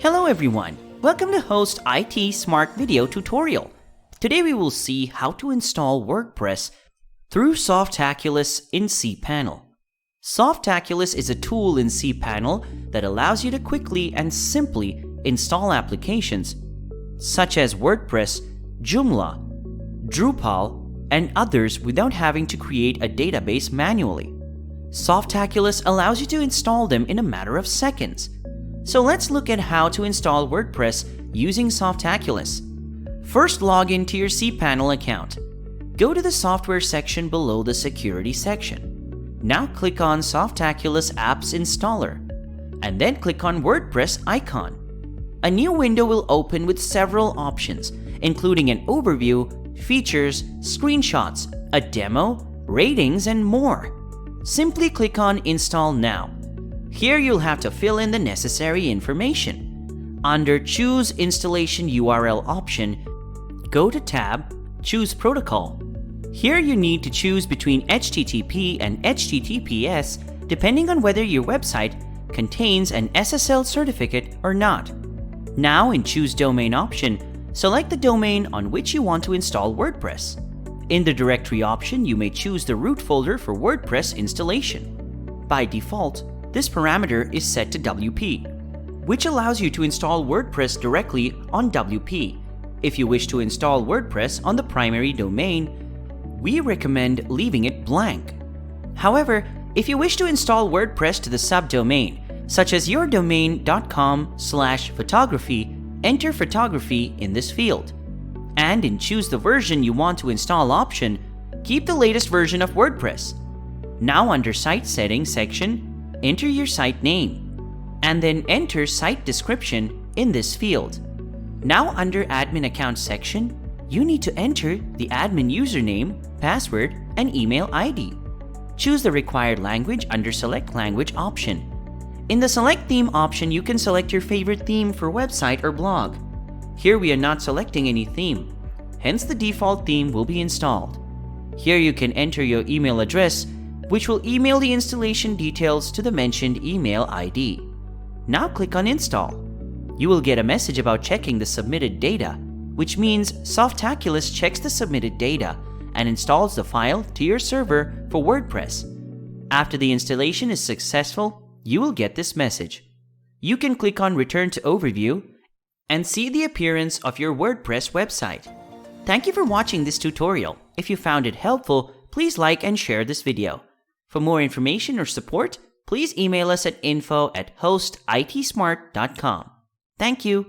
Hello everyone, welcome to Host IT Smart Video Tutorial. Today we will see how to install WordPress through Softaculous in cPanel. Softaculous is a tool in cPanel that allows you to quickly and simply install applications such as WordPress, Joomla, Drupal, and others without having to create a database manually. Softaculous allows you to install them in a matter of seconds. So let's look at how to install WordPress using Softaculous. First, log into your cPanel account. Go to the software section below the security section. Now click on Softaculous Apps Installer, and then click on WordPress icon. A new window will open with several options, including an overview, features, screenshots, a demo, ratings, and more. Simply click on Install Now. Here you'll have to fill in the necessary information. Under Choose Installation URL option, go to tab, choose Protocol. Here you need to choose between HTTP and HTTPS depending on whether your website contains an SSL certificate or not. Now in Choose Domain option, select the domain on which you want to install WordPress. In the directory option, you may choose the root folder for WordPress installation. By default, this parameter is set to WP, which allows you to install WordPress directly on WP. If you wish to install WordPress on the primary domain, we recommend leaving it blank. However, if you wish to install WordPress to the subdomain, such as yourdomain.com/photography, enter photography in this field. And in Choose the version you want to install option, keep the latest version of WordPress. Now under Site Settings section, enter your site name, and then enter site description in this field. Now under Admin Account section, you need to enter the admin username, password, and email ID. Choose the required language under Select Language option. In the Select Theme option, you can select your favorite theme for website or blog. Here we are not selecting any theme, hence the default theme will be installed. Here you can enter your email address, which will email the installation details to the mentioned email ID. Now click on Install. You will get a message about checking the submitted data, which means Softaculous checks the submitted data and installs the file to your server for WordPress. After the installation is successful, you will get this message. You can click on Return to Overview and see the appearance of your WordPress website. Thank you for watching this tutorial. If you found it helpful, please like and share this video. For more information or support, please email us at info@hostitsmart.com. Thank you.